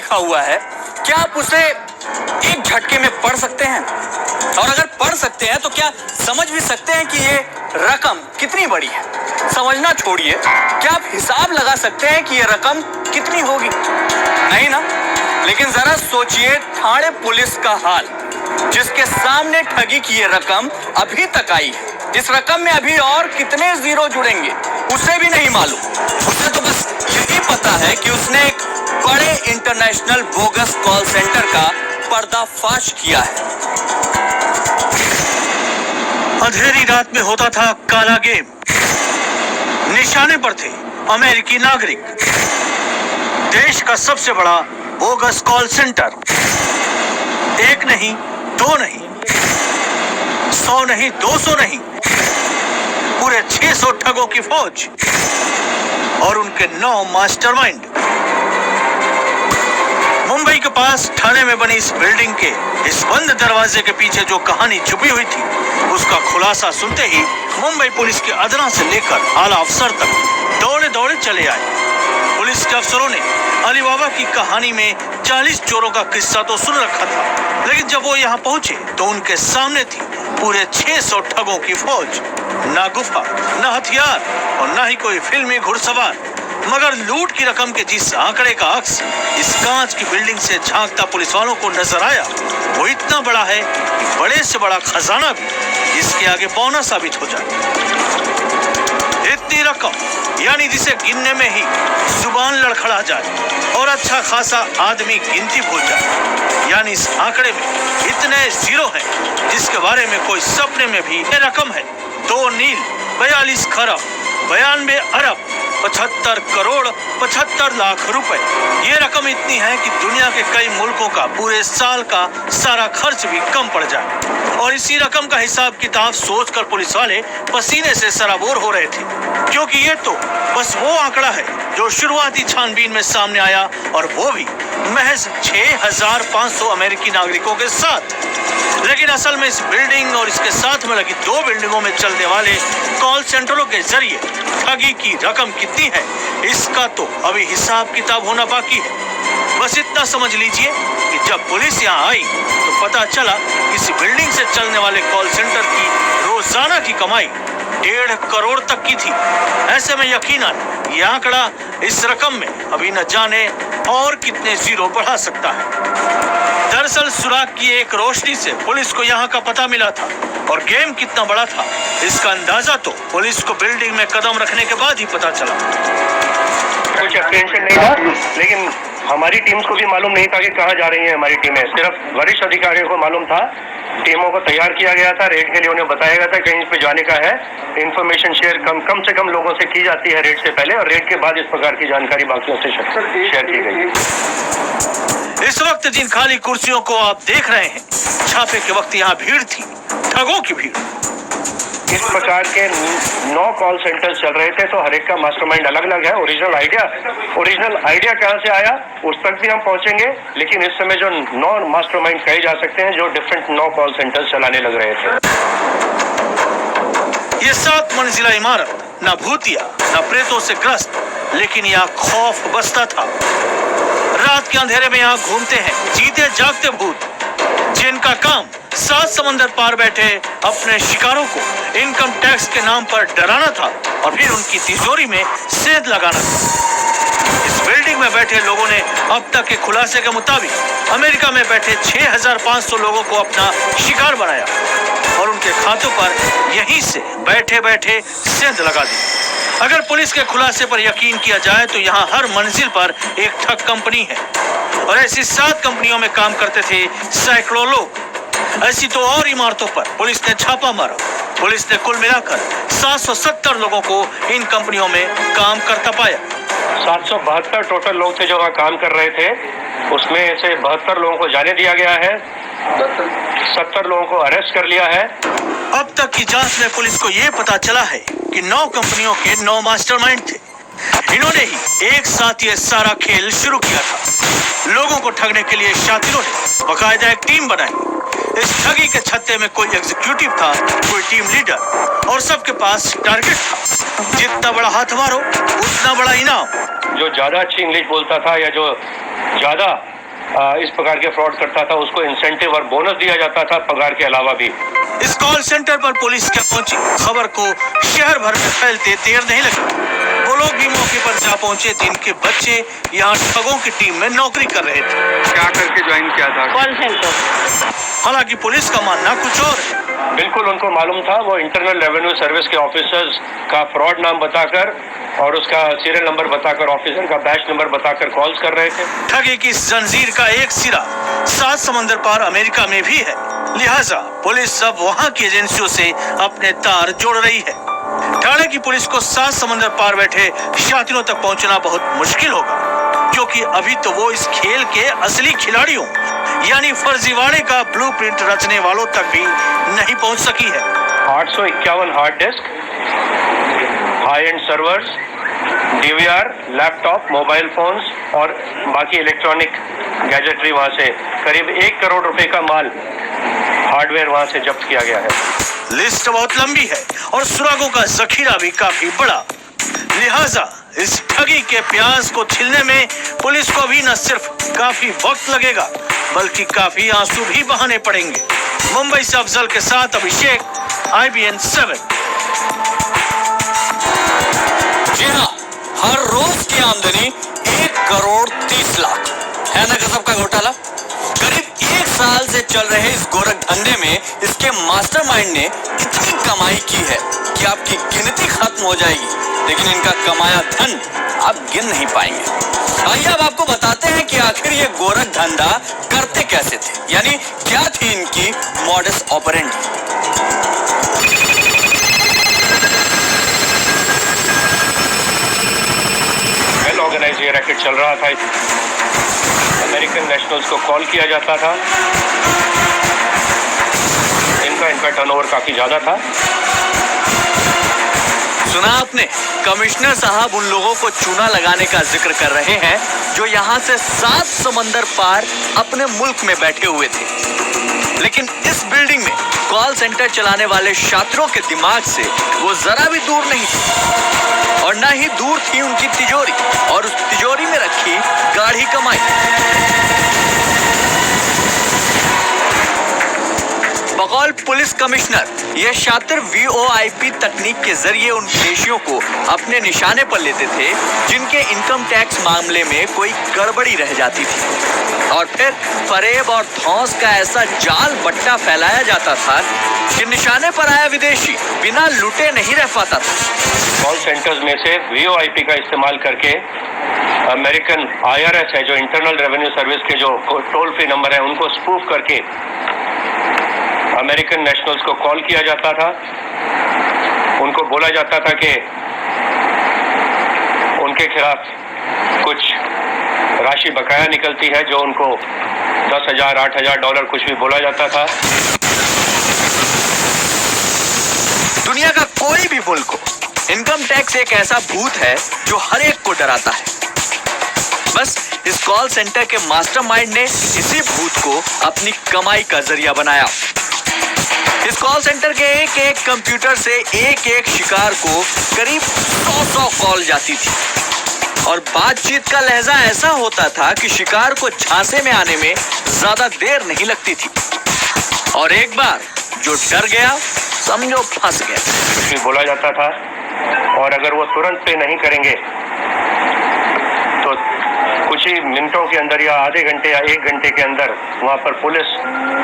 लिखा हुआ है, क्या आप उसे एक झटके में पढ़ सकते हैं? और अगर पढ़ सकते हैं तो क्या समझ भी सकते हैं कि ये रकम कितनी बड़ी है? समझना छोड़िए, क्या आप हिसाब लगा सकते हैं कि ये रकम कितनी होगी? नहीं ना। लेकिन जरा सोचिए ठाणे पुलिस का हाल, जिसके सामने ठगी की ये रकम अभी तक आई है। इस रकम में अभी और कितने जीरो जुड़ेंगे उसे भी नहीं मालूम। उसे तो बस यही पता है कि उसने एक बड़े इंटरनेशनल बोगस कॉल सेंटर का पर्दाफाश किया है। अंधेरी रात में होता था काला गेम। निशाने पर थे अमेरिकी नागरिक। देश का सबसे बड़ा बोगस कॉल सेंटर। एक नहीं, दो नहीं, 100 नहीं, 200 नहीं, पूरे 600 ठगों की फौज और उनके 9 मास्टरमाइंड। मुंबई के पास ठाणे में बनी इस बिल्डिंग के इस बंद दरवाजे के पीछे जो कहानी छुपी हुई थी, उसका खुलासा सुनते ही मुंबई पुलिस के अदना से लेकर आला अफसर तक दौड़े दौड़े चले आए। पुलिस के अफसरों ने अलीबाबा की कहानी में 40 चोरों का किस्सा तो सुन रखा था, लेकिन जब वो यहाँ पहुंचे तो उनके सामने थी पूरे 600 ठगों की फौज। ना गुफा, ना हथियार और ना ही कोई फिल्मी घुड़सवार, मगर लूट की रकम के जिस आंकड़े का अक्स इस कांच की बिल्डिंग से झांकता पुलिस वालों को नजर आया, वो इतना बड़ा है कि बड़े से बड़ा खजाना भी इसके आगे पौना साबित हो जाए। इतनी रकम, यानी जिसे गिनने में ही जुबान लड़खड़ा जाए और अच्छा खासा आदमी गिनती भूल जाए, यानी इस आंकड़े में इतने जीरो हैं जिसके बारे में कोई सपने में भी ये रकम है 2 नील 42 खरब 92 अरब 75 करोड़ 75 लाख रुपए। ये रकम इतनी है कि दुनिया के कई मुल्कों का पूरे साल का सारा खर्च भी कम पड़ जाए। और इसी रकम का हिसाब किताब सोचकर पुलिस वाले पसीने से सराबोर हो रहे थे, क्योंकि ये तो बस वो आंकड़ा है जो शुरुआती छानबीन में सामने आया, और वो भी महज 6500 अमेरिकी नागरिकों के साथ। लेकिन असल में इस बिल्डिंग और इसके साथ में लगी 2 बिल्डिंगों में चलने वाले कॉल सेंटरों के जरिए ठगी की रकम कितनी है, इसका तो अभी हिसाब किताब होना बाकी है। बस इतना समझ लीजिए कि जब पुलिस यहाँ आई तो पता चला इस बिल्डिंग से चलने वाले कॉल सेंटर की रोजाना की कमाई 1.5 करोड़ तक की थी। ऐसे में यकीनन ये आंकड़ा इस रकम में अभी न जाने और कितने जीरो बढ़ा सकता है। दरअसल सुराग की एक रोशनी से पुलिस को यहाँ का पता मिला था, और गेम कितना बड़ा था इसका अंदाजा तो पुलिस को बिल्डिंग में कदम रखने के बाद ही पता चला। कुछ अप्रेंशन नहीं था, लेकिन हमारी टीम्स को भी मालूम नहीं था कि कहाँ जा रही है हमारी टीमें। सिर्फ वरिष्ठ अधिकारियों को मालूम था। टीमों को तैयार किया गया था, रेड के लिए उन्हें बताया गया था कहीं पे जाने का है। इन्फॉर्मेशन शेयर कम से कम लोगों से की जाती है रेड से पहले, और रेड के बाद इस प्रकार की जानकारी बाकियों से शेयर की गई। इस वक्त जिन खाली कुर्सियों को आप देख रहे हैं, छापे के वक्त यहाँ भीड़ थी, ठगों की भीड़। इस प्रकार के 9 कॉल सेंटर्स चल रहे थे, तो हर एक का मास्टरमाइंड अलग अलग है। ओरिजिनल आइडिया कहाँ से आया उस तक भी हम पहुंचेंगे, लेकिन इस समय जो 9 मास्टरमाइंड कहे जा सकते हैं जो डिफरेंट 9 कॉल सेंटर्स चलाने लग रहे थे। ये 7 मंजिला इमारत न भूतिया न प्रेतों से ग्रस्त, लेकिन यहाँ खौफ बसता था। रात के अंधेरे में यहाँ घूमते हैं जीते जागते भूत, जिनका काम 7 समंदर पार बैठे अपने शिकारों को इनकम टैक्स के नाम पर डराना था और फिर उनकी तिजोरी में सेंध लगाना था। इस बिल्डिंग में बैठे लोगों ने अब तक के खुलासे के मुताबिक अमेरिका में बैठे 6500 लोगों को अपना शिकार बनाया और उनके खातों पर यहीं से बैठे बैठे सेंध लगा दी। अगर पुलिस के खुलासे पर यकीन किया जाए तो यहाँ हर मंजिल पर एक ठग कंपनी है, और ऐसी 7 कंपनियों में काम करते थे सैकड़ों लोग। ऐसी तो और इमारतों पर पुलिस ने छापा मारा। पुलिस ने कुल मिलाकर 770 लोगों को इन कंपनियों में काम करता पाया। 772 टोटल लोग थे जो वहाँ काम कर रहे थे, उसमें से 72 लोगों को जाने दिया गया है, 70 लोगों को अरेस्ट कर लिया है। अब तक की जांच में पुलिस को ये पता चला है कि 9 कंपनियों के 9 मास्टरमाइंड थे। इन्होंने ही एक साथ ये सारा खेल शुरू किया था। लोगों को ठगने के लिए शातिरों ने बाकायदा एक टीम बनाई। इस ठगी के छत्ते में कोई एग्जीक्यूटिव था, कोई टीम लीडर, और सबके पास टारगेट था। जितना बड़ा हाथ मारो उतना बड़ा इनाम। जो ज्यादा अच्छी इंग्लिश बोलता था या जो ज्यादा इस प्रकार के फ्रॉड करता था उसको इंसेंटिव और बोनस दिया जाता था पगार के अलावा भी। इस कॉल सेंटर पर पुलिस क्या पहुंची, खबर को शहर भर में फैलते देर नहीं लगी। वो लोग भी मौके पर जा पहुंचे जिनके बच्चे यहाँ ठगों की टीम में नौकरी कर रहे थे। क्या करके ज्वाइन किया था? Call centre. हालांकि पुलिस का मानना कुछ और है। बिल्कुल उनको मालूम था, वो इंटरनल रेवेन्यू सर्विस के ऑफिसर्स का फ्रॉड नाम बताकर और उसका सीरियल नंबर बताकर, ऑफिसर का बैच नंबर बताकर कॉल्स कर रहे थे। ठगी की इस जंजीर का एक सिरा 7 समंदर पार अमेरिका में भी है, लिहाजा पुलिस अब वहां की एजेंसियों से अपने तार जोड़ रही है। ठाणे की पुलिस को 7 समंदर पार बैठे शातिरों तक पहुंचना बहुत मुश्किल होगा, क्योंकि अभी तो वो इस खेल के असली खिलाड़ियों यानी फर्जीवाड़े का ब्लूप्रिंट रचने वालों तक भी नहीं पहुंच सकी है। 851 hard disk, high and servers, DVR, laptop, mobile phones और बाकी इलेक्ट्रॉनिक गैजेटरी वहां से करीब 1 करोड़ रुपए का माल हार्डवेयर वहां से जब्त किया गया है। लिस्ट बहुत लंबी है और सुरागों का जखीरा भी काफी बड़ा, लिहाजा इस ठगी के प्याज को छिलने में पुलिस को भी न सिर्फ काफी वक्त लगेगा बल्कि काफी आंसू भी बहाने पड़ेंगे। मुंबई से अफजल के साथ अभिषेक, IBN 7। जी हाँ, हर रोज की आमदनी 1 करोड़ 30 लाख है ना गजब का घोटाला। करीब 1 साल से चल रहे इस गोरख धंधे में इसके मास्टरमाइंड ने इतनी कमाई की है कि आपकी गिनती खत्म हो जाएगी, लेकिन इनका कमाया धन आप गिन नहीं पाएंगे। आइए अब आपको बताते हैं कि आखिर ये गोरख धंधा करते कैसे थे, यानी क्या थी इनकी मॉडस ऑपरेंडी। वेल ऑर्गेनाइज ये रैकेट चल रहा था। अमेरिकन नेशनल्स को कॉल किया जाता था, इनका टर्नओवर काफी ज्यादा था। सुना आपने, कमिश्नर साहब उन लोगों को चूना लगाने का जिक्र कर रहे हैं जो यहाँ से 7 समंदर पार अपने मुल्क में बैठे हुए थे, लेकिन इस बिल्डिंग में कॉल सेंटर चलाने वाले छात्रों के दिमाग से वो जरा भी दूर नहीं थी और न ही दूर थी उनकी तिजोरी और उस तिजोरी में रखी गाढ़ी कमाई। बकौल पुलिस कमिश्नर ये शातिर VOIP तकनीक के जरिए उन पेशियों को अपने निशाने पर लेते थे जिनके इनकम टैक्स मामले में कोई गड़बड़ी रह जाती थी, और फिर फरेब और धौंस का ऐसा जाल बट्टा फैलाया जाता था कि निशाने पर आया विदेशी बिना लुटे नहीं रह पाता था। कॉल सेंटर्स में से VOIP का इस्तेमाल करके अमेरिकन IRS है जो इंटरनल रेवेन्यू सर्विस के जो टोल फ्री नंबर है उनको स्पूफ करके अमेरिकन नेशनल्स को कॉल किया जाता था। उनको बोला जाता था कि उनके खिलाफ कुछ राशि बकाया निकलती है जो उनको $10,000 $8,000 कुछ भी बोला जाता था। दुनिया का कोई भी मुल्क हो, इनकम टैक्स एक ऐसा भूत है जो हर एक को डराता है। बस इस कॉल सेंटर के मास्टरमाइंड ने इसी भूत को अपनी कमाई का जरिया बनाया। इस कॉल सेंटर के एक कंप्यूटर से एक शिकार को करीब 100 कॉल जाती थी और बातचीत का लहजा ऐसा होता था कि शिकार को झांसे में आने में ज्यादा देर नहीं लगती थी, और एक बार जो डर गया समझो फंस गया। कुछ भी बोला जाता था और अगर वो तुरंत पे नहीं करेंगे तो कुछ ही मिनटों के अंदर या आधे घंटे या 1 घंटे के अंदर वहां पर पुलिस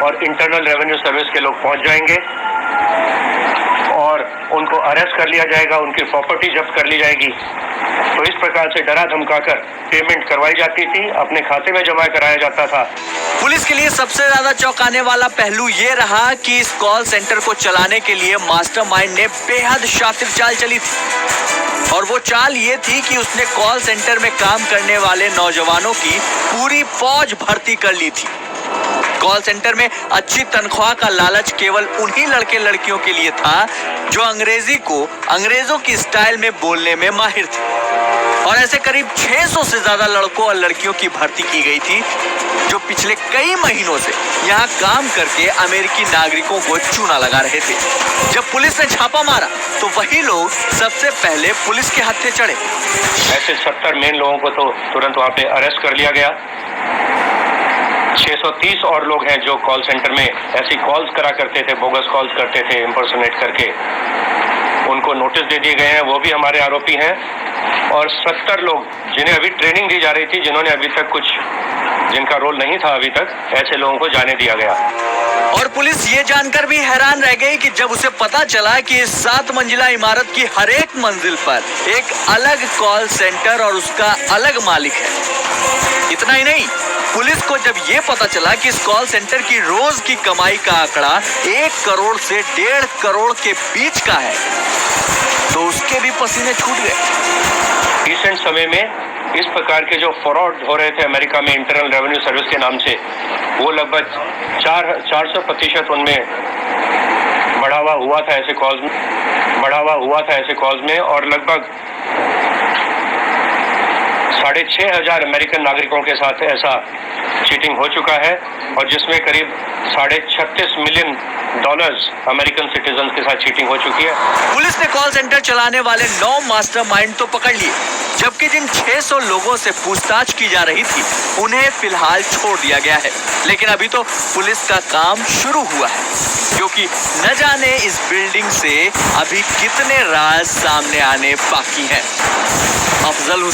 और इंटरनल रेवेन्यू सर्विस के लोग पहुंच जाएंगे और उनको अरेस्ट कर लिया जाएगा, उनकी प्रॉपर्टी जब्त कर ली जाएगी। तो इस प्रकार से डरा धमकाकर पेमेंट करवाई जाती थी, अपने खाते में जमा कराया जाता था। पुलिस के लिए सबसे ज्यादा चौंकाने वाला पहलू ये रहा कि इस कॉल सेंटर को चलाने के लिए मास्टरमाइंड ने बेहद शातिर चाल चली थी, और वो चाल ये थी कि उसने कॉल सेंटर में काम करने वाले नौजवानों की पूरी फौज भर्ती कर ली थी। कॉल सेंटर में अच्छी तनख्वाह का लालच केवल उन्हीं लड़के लड़कियों के लिए था जो अंग्रेजी को अंग्रेजों की स्टाइल में बोलने में माहिर थे, और ऐसे करीब 600 से ज्यादा लड़कों और लड़कियों की भर्ती की गई थी जो पिछले कई महीनों से यहाँ काम करके अमेरिकी नागरिकों को चूना लगा रहे थे। जब पुलिस ने छापा मारा तो वही लोग सबसे पहले पुलिस के हत्थे चढ़े। ऐसे 70 मेन लोगों को तो तुरंत वहां पे अरेस्ट कर लिया गया 630 और लोग हैं जो कॉल सेंटर में ऐसी कॉल्स करा करते थे, बोगस कॉल्स करते थे इम्पर्सोनेट करके। उनको नोटिस दे दिए गए हैं, वो भी हमारे आरोपी हैं। और 70 लोग जिन्हें अभी ट्रेनिंग दी जा रही थी, जिन्होंने अभी तक जिनका रोल नहीं था अभी तक, ऐसे लोगों को जाने दिया गया। और पुलिस ये जानकर भी हैरान रह गई कि जब उसे पता चला कि इस 7 मंजिला इमारत की हर एक मंजिल पर एक अलग कॉल सेंटर और उसका अलग मालिक है। इतना ही नहीं, पुलिस को जब ये पता चला कि इस कॉल सेंटर की रोज की कमाई का आंकड़ा 1 करोड़ से 1.5 करोड़ के बीच का है, तो उसके भी पसीने छूट गए। रिसेंट समय में इस प्रकार के जो फ्रॉड हो रहे थे अमेरिका में इंटरनल रेवेन्यू सर्विस के नाम से, वो लगभग 400% उनमें बढ़ावा हुआ था ऐसे कॉल्स में, और लगभग 6,500 अमेरिकन नागरिकों के साथ ऐसा चीटिंग हो चुका है, और जिसमें करीब $36 मिलियन अमेरिकन सिटीजन के साथ चीटिंग हो चुकी है। पुलिस ने कॉल सेंटर चलाने वाले 9 मास्टरमाइंड तो पकड़ लिए, जबकि जिन 600 लोगों से पूछताछ की जा रही थी उन्हें फिलहाल छोड़ दिया गया है। लेकिन अभी तो पुलिस का काम शुरू हुआ है, क्योंकि न जाने इस बिल्डिंग से अभी कितने राज सामने आने बाकी हैं। अफजल